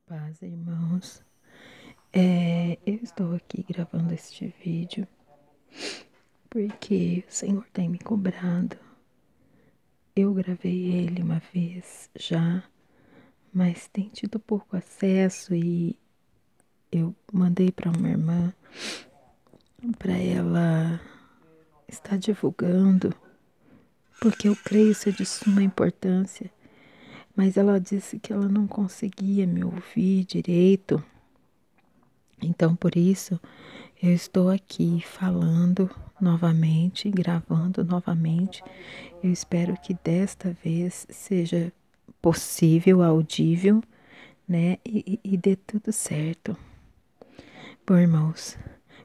Paz, irmãos. Eu estou aqui gravando este vídeo porque o Senhor tem me cobrado. Eu gravei ele uma vez já, mas tem tido pouco acesso e eu mandei para uma irmã para ela estar divulgando, porque eu creio ser de suma importância. Mas ela disse que ela não conseguia me ouvir direito. Então, por isso, eu estou aqui falando novamente, gravando novamente. Eu espero que desta vez seja possível, audível, né? E dê tudo certo. Bom, irmãos,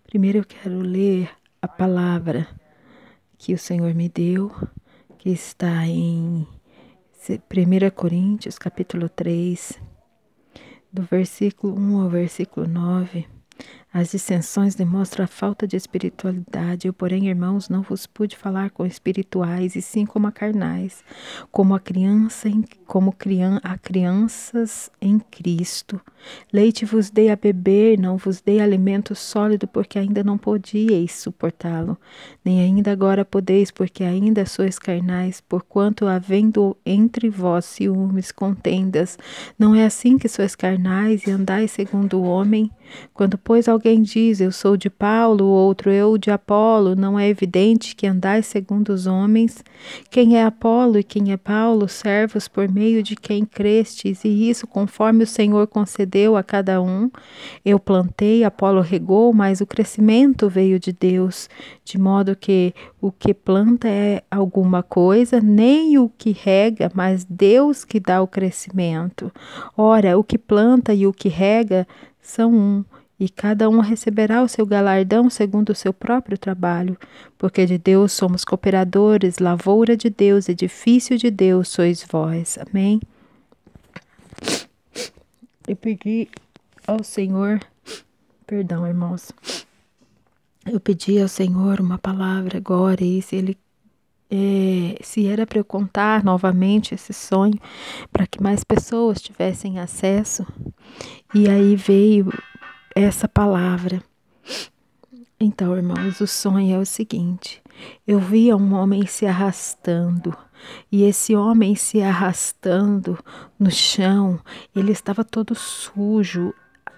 primeiro eu quero ler a palavra que o Senhor me deu, que está em 1 Coríntios, capítulo 3, do versículo 1 ao versículo 9. As dissensões demonstram a falta de espiritualidade. Eu, porém, irmãos, não vos pude falar com espirituais, e sim como a carnais, como a crianças em Cristo. Leite vos dei a beber, não vos dei alimento sólido, porque ainda não podíeis suportá-lo, nem ainda agora podeis, porque ainda sois carnais, porquanto havendo entre vós ciúmes, contendas, não é assim que sois carnais e andais segundo o homem? Quando, pois, alguém diz, eu sou de Paulo, o outro eu de Apolo, não é evidente que andais segundo os homens? Quem é Apolo e quem é Paulo, servos por meio de quem crestes, e isso conforme o Senhor concedeu a cada um. Eu plantei, Apolo regou, mas o crescimento veio de Deus, de modo que o que planta é alguma coisa, nem o que rega, mas Deus que dá o crescimento. Ora, o que planta e o que rega são um, e cada um receberá o seu galardão segundo o seu próprio trabalho, porque de Deus somos cooperadores, lavoura de Deus, edifício de Deus sois vós. Amém? Eu pedi ao Senhor, perdão, irmãos, eu pedi ao Senhor uma palavra agora, e se era para eu contar novamente esse sonho, para que mais pessoas tivessem acesso, e aí veio essa palavra. Então, irmãos, o sonho é o seguinte: eu via um homem se arrastando, e esse homem se arrastando no chão, ele estava todo sujo,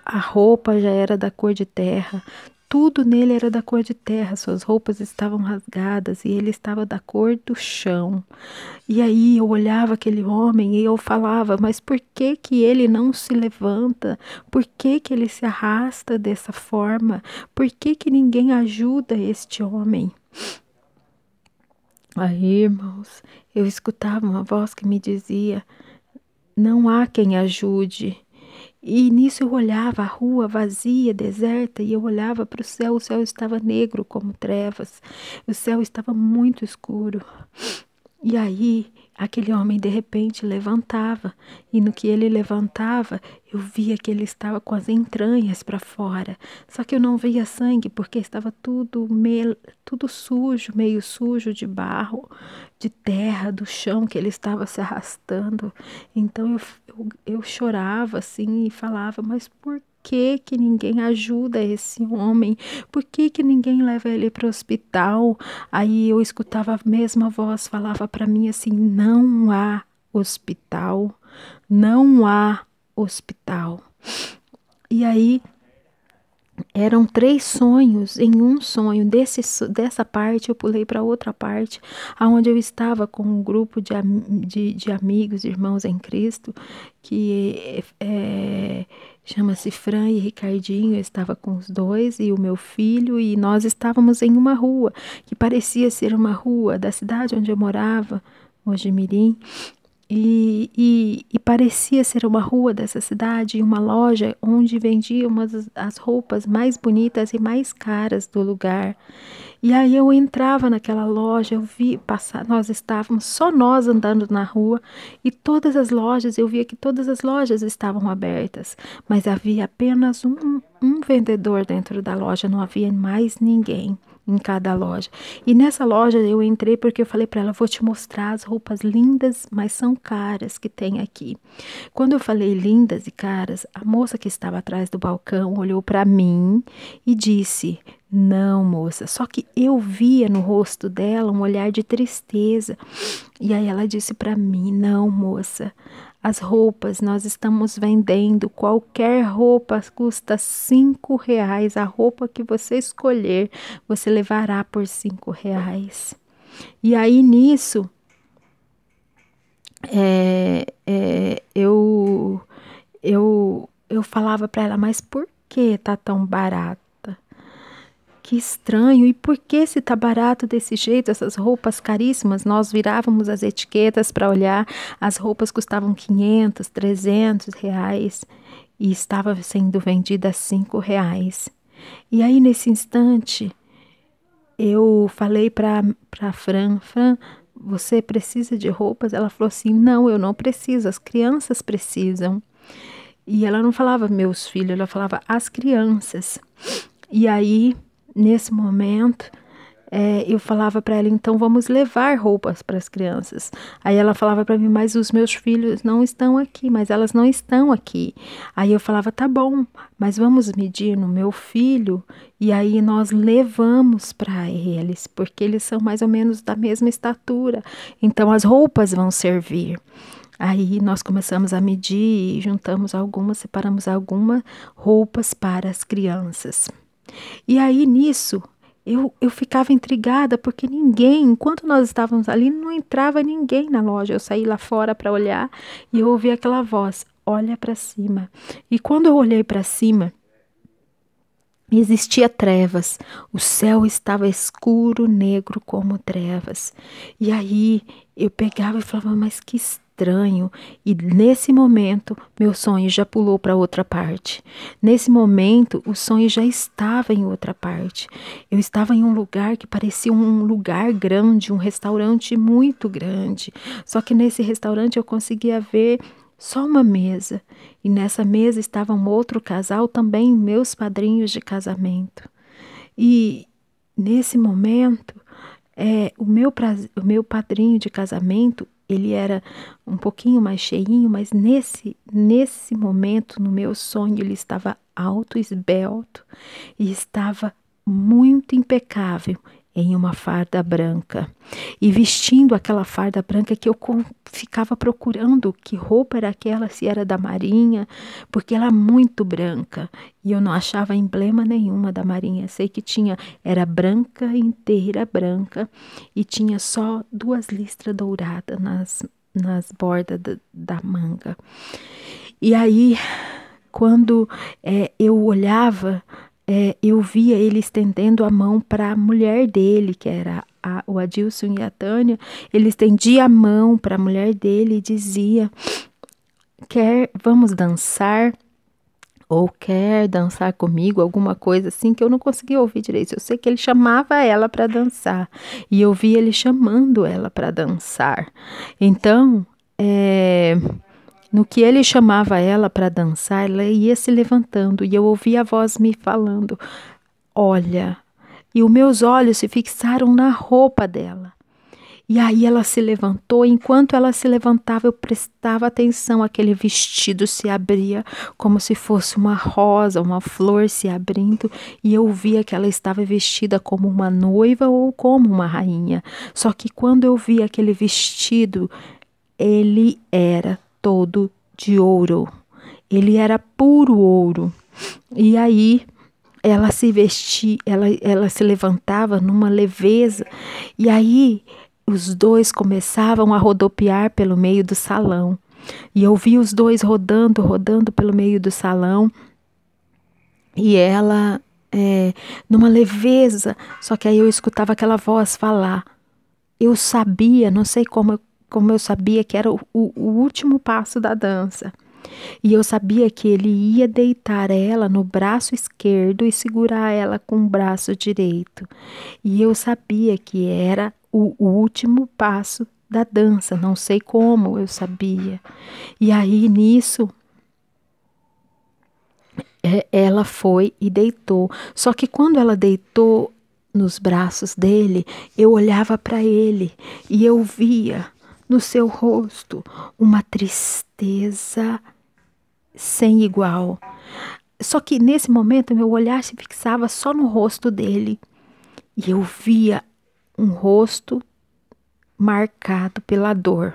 a roupa já era da cor de terra, tudo nele era da cor de terra, suas roupas estavam rasgadas e ele estava da cor do chão. E aí eu olhava aquele homem e eu falava, mas por que que ele não se levanta? Por que que ele se arrasta dessa forma? Por que que ninguém ajuda este homem? Aí, irmãos, eu escutava uma voz que me dizia, não há quem ajude. E nisso eu olhava a rua vazia, deserta, e eu olhava para o céu estava negro como trevas, o céu estava muito escuro. E aí, aquele homem de repente levantava, e no que ele levantava, eu via que ele estava com as entranhas para fora. Só que eu não via sangue, porque estava tudo sujo, meio sujo de barro, de terra, do chão que ele estava se arrastando. Então eu chorava assim e falava, mas por que que ninguém ajuda esse homem? Por que que ninguém leva ele para o hospital? Aí eu escutava a mesma voz, falava para mim assim, não há hospital, não há hospital. E aí eram 3 sonhos em um sonho. Dessa parte eu pulei para outra parte, aonde eu estava com um grupo de amigos, irmãos em Cristo, que chama-se Fran e Ricardinho. Eu estava com os dois e o meu filho, e nós estávamos em uma rua que parecia ser uma rua da cidade onde eu morava, Mojimirim. E parecia ser uma rua dessa cidade, uma loja onde vendiam as roupas mais bonitas e mais caras do lugar. E aí eu entrava naquela loja, eu vi passar, nós estávamos, só nós andando na rua, e todas as lojas, eu via que todas as lojas estavam abertas, mas havia apenas um vendedor dentro da loja, não havia mais ninguém. em cada loja. E nessa loja eu entrei porque eu falei para ela, vou te mostrar as roupas lindas, mas são caras que tem aqui. Quando eu falei lindas e caras, a moça que estava atrás do balcão olhou para mim e disse: não, moça. Só que eu via no rosto dela um olhar de tristeza. E aí ela disse para mim: não, moça. As roupas nós estamos vendendo. Qualquer roupa custa R$ 5. A roupa que você escolher, você levará por R$ 5. E aí nisso, eu falava para ela, mas por que tá tão barato? Que estranho, e por que se tá barato desse jeito, essas roupas caríssimas? Nós virávamos as etiquetas para olhar, as roupas custavam 500, 300 reais e estava sendo vendida a R$ 5. E aí nesse instante eu falei para Fran, você precisa de roupas? Ela falou assim, não, eu não preciso, as crianças precisam. E ela não falava meus filhos, ela falava as crianças. E aí nesse momento, eu falava para ela, então vamos levar roupas para as crianças. Aí ela falava para mim, mas os meus filhos não estão aqui, mas elas não estão aqui. Aí eu falava, tá bom, mas vamos medir no meu filho e aí nós levamos para eles, porque eles são mais ou menos da mesma estatura. Então as roupas vão servir. Aí nós começamos a medir, juntamos algumas, separamos algumas roupas para as crianças. E aí nisso eu ficava intrigada porque ninguém, enquanto nós estávamos ali, não entrava ninguém na loja. Eu saí lá fora para olhar e eu ouvi aquela voz: olha para cima. E quando eu olhei para cima, existia trevas, o céu estava escuro, negro como trevas. E aí eu pegava e falava, mas que estranho. E nesse momento, meu sonho já pulou para outra parte. Nesse momento, o sonho já estava em outra parte. Eu estava em um lugar que parecia um lugar grande, um restaurante muito grande. Só que nesse restaurante eu conseguia ver só uma mesa, e nessa mesa estava um outro casal, também meus padrinhos de casamento. E nesse momento, o meu padrinho de casamento, ele era um pouquinho mais cheinho, mas nesse momento, no meu sonho, ele estava alto, esbelto e estava muito impecável em uma farda branca e vestindo aquela farda branca que eu ficava procurando que roupa era aquela, se era da Marinha, porque ela é muito branca e eu não achava emblema nenhuma da Marinha. Sei que era branca, inteira branca, e tinha só 2 listras douradas nas bordas da manga. E aí, quando eu olhava, eu via ele estendendo a mão para a mulher dele, que era o Adilson e a Tânia. Ele estendia a mão para a mulher dele e dizia, vamos dançar? Ou quer dançar comigo, alguma coisa assim, que eu não conseguia ouvir direito. Eu sei que ele chamava ela para dançar, e eu via ele chamando ela para dançar. Então, no que ele chamava ela para dançar, ela ia se levantando, e eu ouvia a voz me falando, olha, e os meus olhos se fixaram na roupa dela. E aí ela se levantou, enquanto ela se levantava eu prestava atenção, aquele vestido se abria como se fosse uma rosa, uma flor se abrindo, e eu via que ela estava vestida como uma noiva ou como uma rainha. Só que quando eu vi aquele vestido, ele era todo de ouro, ele era puro ouro. E aí ela se vestia, ela se levantava numa leveza, e aí os dois começavam a rodopiar pelo meio do salão. E eu vi os dois rodando pelo meio do salão. E ela, numa leveza, só que aí eu escutava aquela voz falar. Eu sabia, não sei como eu sabia que era o último passo da dança. E eu sabia que ele ia deitar ela no braço esquerdo e segurar ela com o braço direito. E eu sabia que era o último passo da dança, não sei como eu sabia. E aí nisso, ela foi e deitou. Só que quando ela deitou, nos braços dele, eu olhava para ele e eu via no seu rosto uma tristeza sem igual. Só que nesse momento meu olhar se fixava só no rosto dele e eu via um rosto marcado pela dor.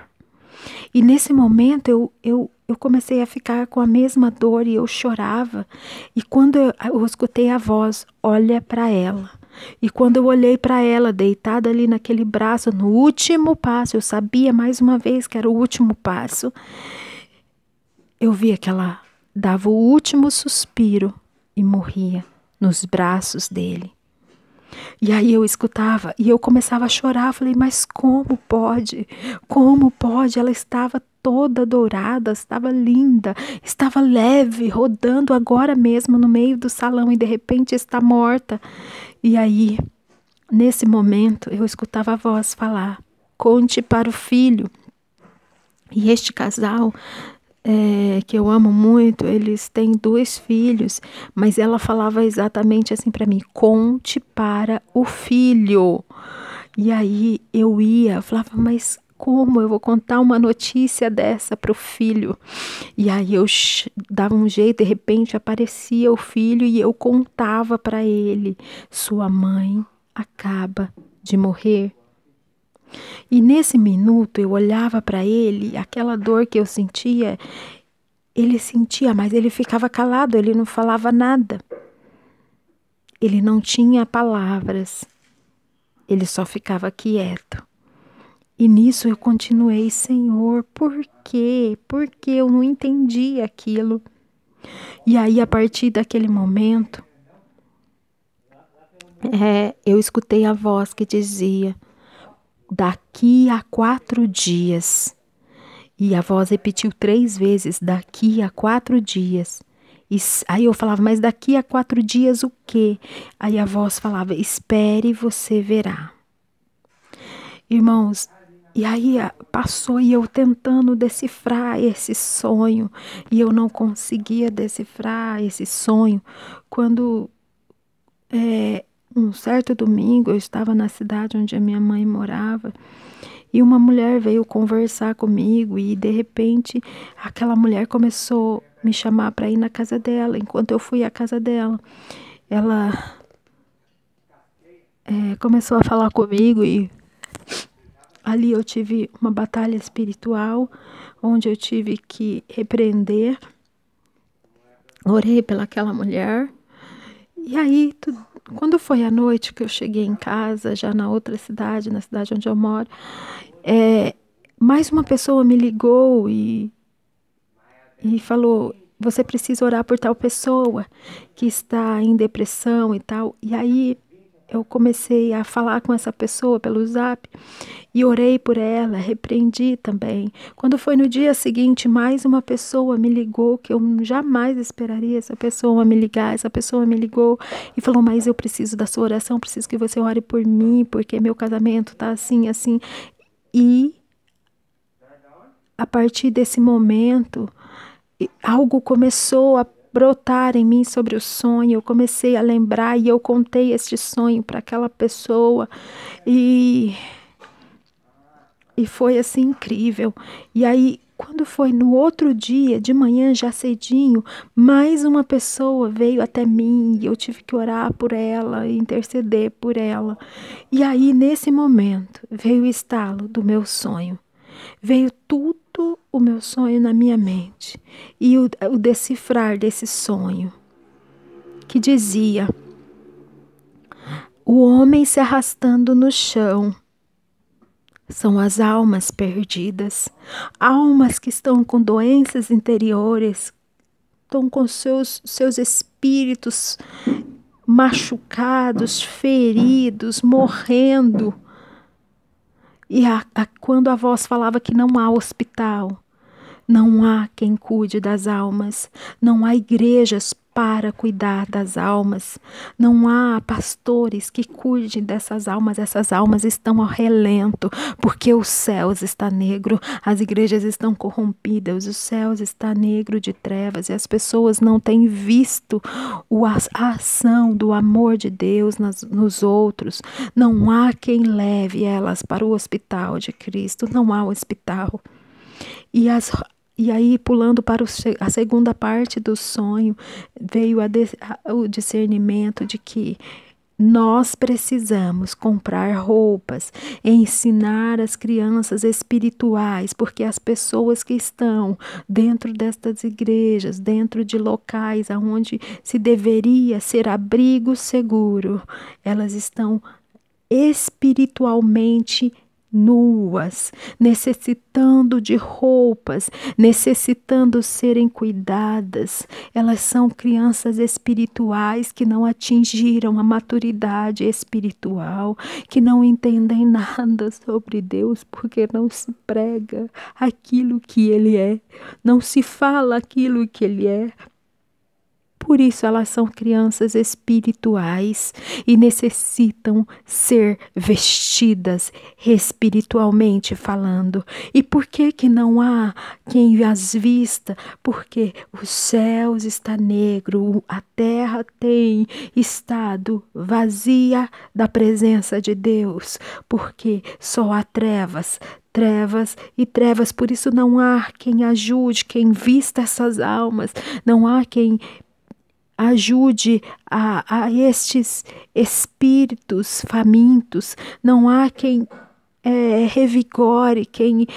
E nesse momento eu comecei a ficar com a mesma dor e eu chorava. E quando eu escutei a voz, olha para ela. E quando eu olhei para ela, deitada ali naquele braço, no último passo, eu sabia mais uma vez que era o último passo, eu via que ela dava o último suspiro e morria nos braços dele. E aí eu escutava e eu começava a chorar. Falei, mas como pode? Como pode? Ela estava toda dourada, estava linda, estava leve, rodando agora mesmo no meio do salão e de repente está morta. E aí, nesse momento, eu escutava a voz falar, conte para o filho. E este casal, que eu amo muito, eles têm 2 filhos, mas ela falava exatamente assim para mim, conte para o filho. E aí eu falava, mas como eu vou contar uma notícia dessa para o filho? E aí eu dava um jeito, de repente aparecia o filho e eu contava para ele, sua mãe acaba de morrer. E nesse minuto eu olhava para ele, aquela dor que eu sentia, ele sentia, mas ele ficava calado, ele não falava nada. Ele não tinha palavras, ele só ficava quieto. E nisso eu continuei, Senhor, por quê? Porque eu não entendi aquilo. E aí, a partir daquele momento, eu escutei a voz que dizia, daqui a 4 dias. E a voz repetiu 3 vezes, daqui a 4 dias. E aí eu falava, mas daqui a 4 dias o quê? Aí a voz falava, espere e você verá. Irmãos, e aí passou e eu tentando decifrar esse sonho. E eu não conseguia decifrar esse sonho. Quando um certo domingo eu estava na cidade onde a minha mãe morava. E uma mulher veio conversar comigo e de repente aquela mulher começou a me chamar para ir na casa dela. Enquanto eu fui à casa dela, ela começou a falar comigo e ali eu tive uma batalha espiritual onde eu tive que repreender. Orei pelaquela mulher. E aí, quando foi a noite que eu cheguei em casa, já na outra cidade, na cidade onde eu moro, mais uma pessoa me ligou e falou, você precisa orar por tal pessoa que está em depressão e tal. E aí eu comecei a falar com essa pessoa pelo Zap e orei por ela, repreendi também. Quando foi no dia seguinte, mais uma pessoa me ligou, que eu jamais esperaria essa pessoa me ligar. Essa pessoa me ligou e falou, mas eu preciso da sua oração, preciso que você ore por mim, porque meu casamento tá assim, assim. E a partir desse momento, algo começou a brotar em mim sobre o sonho. Eu comecei a lembrar e eu contei este sonho para aquela pessoa e foi assim incrível. E aí, quando foi no outro dia, de manhã já cedinho, mais uma pessoa veio até mim e eu tive que orar por ela, interceder por ela. E aí, nesse momento, veio o estalo do meu sonho. Veio tudo o meu sonho na minha mente e o decifrar desse sonho que dizia, o homem se arrastando no chão são as almas perdidas, almas que estão com doenças interiores, estão com seus espíritos machucados, feridos, morrendo. E quando a voz falava que não há hospital, não há quem cuide das almas, não há igrejas para cuidar das almas. Não há pastores que cuidem dessas almas. Essas almas estão ao relento, porque os céus estão negros, as igrejas estão corrompidas, os céus estão negros de trevas e as pessoas não têm visto a ação do amor de Deus nos outros. Não há quem leve elas para o hospital de Cristo. Não há hospital. E aí, pulando para a segunda parte do sonho, veio o discernimento de que nós precisamos comprar roupas, ensinar as crianças espirituais, porque as pessoas que estão dentro destas igrejas, dentro de locais onde se deveria ser abrigo seguro, elas estão espiritualmente nuas, necessitando de roupas, necessitando serem cuidadas. Elas são crianças espirituais que não atingiram a maturidade espiritual, que não entendem nada sobre Deus, porque não se prega aquilo que Ele é, não se fala aquilo que Ele é. Por isso elas são crianças espirituais e necessitam ser vestidas espiritualmente falando. E por que não há quem as vista? Porque os céus está negro, a terra tem estado vazia da presença de Deus, porque só há trevas e trevas, por isso não há quem ajude, quem vista essas almas, não há quem ajude a estes espíritos famintos, não há quem revigore, quem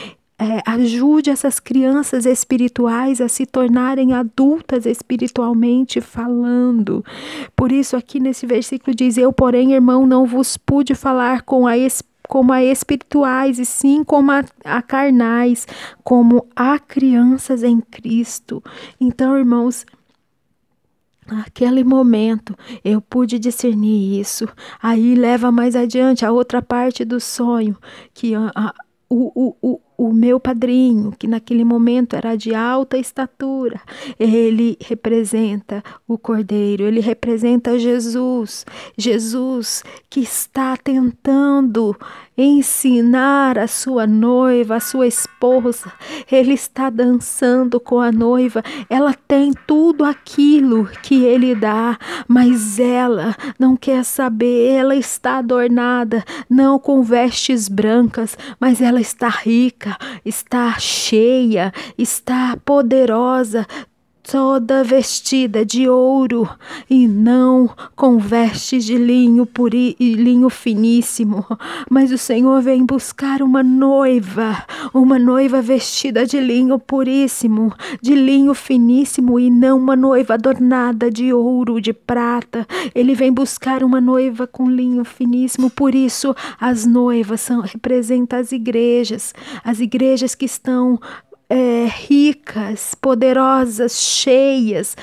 ajude essas crianças espirituais a se tornarem adultas espiritualmente falando. Por isso aqui nesse versículo diz: eu, porém, irmão, não vos pude falar como a espirituais, e sim como a carnais, como a crianças em Cristo. Então, irmãos, naquele momento eu pude discernir isso. Aí leva mais adiante a outra parte do sonho, que o meu padrinho, que naquele momento era de alta estatura, ele representa o Cordeiro, ele representa Jesus. Jesus que está tentando ensinar a sua noiva, a sua esposa. Ele está dançando com a noiva. Ela tem tudo aquilo que ele dá, mas ela não quer saber. Ela está adornada, não com vestes brancas, mas ela está rica, está cheia, está poderosa, toda vestida de ouro e não com vestes de linho linho finíssimo. Mas o Senhor vem buscar uma noiva vestida de linho puríssimo, de linho finíssimo, e não uma noiva adornada de ouro, de prata. Ele vem buscar uma noiva com linho finíssimo. Por isso as noivas representam as igrejas que estão ricas, poderosas, cheias,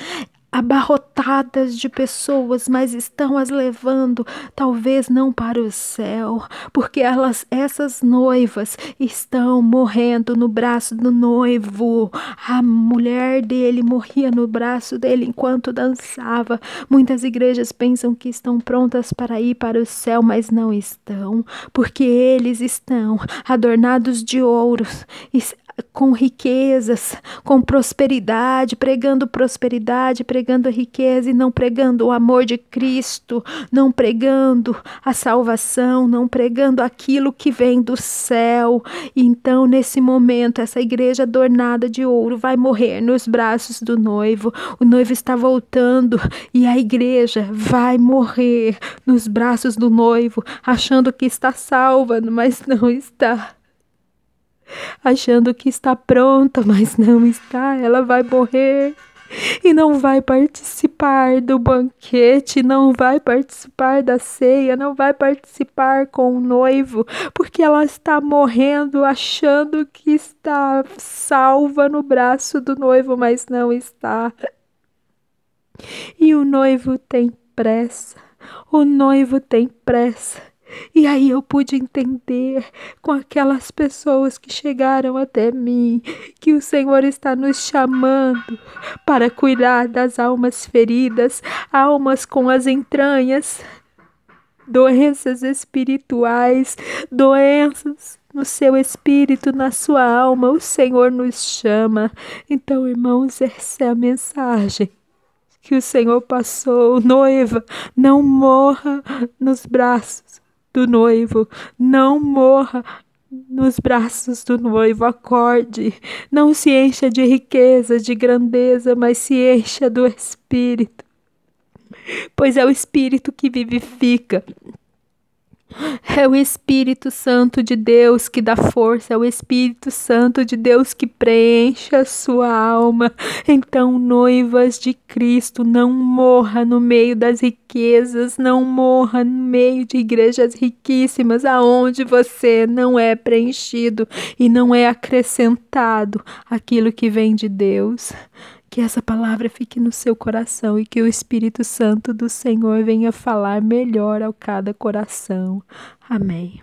abarrotadas de pessoas, mas estão as levando talvez não para o céu, porque essas noivas estão morrendo no braço do noivo. A mulher dele morria no braço dele enquanto dançava. Muitas igrejas pensam que estão prontas para ir para o céu, mas não estão, porque eles estão adornados de ouro, com riquezas, com prosperidade, pregando riqueza e não pregando o amor de Cristo, não pregando a salvação, não pregando aquilo que vem do céu. Então, nesse momento, essa igreja adornada de ouro vai morrer nos braços do noivo. O noivo está voltando e a igreja vai morrer nos braços do noivo, achando que está salva, mas não está. Achando que está pronta, mas não está. Ela vai morrer e não vai participar do banquete, não vai participar da ceia, não vai participar com o noivo, porque ela está morrendo achando que está salva no braço do noivo, mas não está. E o noivo tem pressa, o noivo tem pressa. E aí eu pude entender com aquelas pessoas que chegaram até mim que o Senhor está nos chamando para cuidar das almas feridas, almas com as entranhas, doenças espirituais, doenças no seu espírito, na sua alma. O Senhor nos chama. Então, irmãos, essa é a mensagem que o Senhor passou. Noiva, não morra nos braços do noivo, não morra nos braços do noivo. Acorde, não se encha de riqueza, de grandeza, mas se encha do Espírito, pois é o Espírito que vivifica. É o Espírito Santo de Deus que dá força, é o Espírito Santo de Deus que preenche a sua alma. Então, noivas de Cristo, não morra no meio das riquezas, não morra no meio de igrejas riquíssimas, aonde você não é preenchido e não é acrescentado aquilo que vem de Deus. Que essa palavra fique no seu coração e que o Espírito Santo do Senhor venha falar melhor ao cada coração. Amém.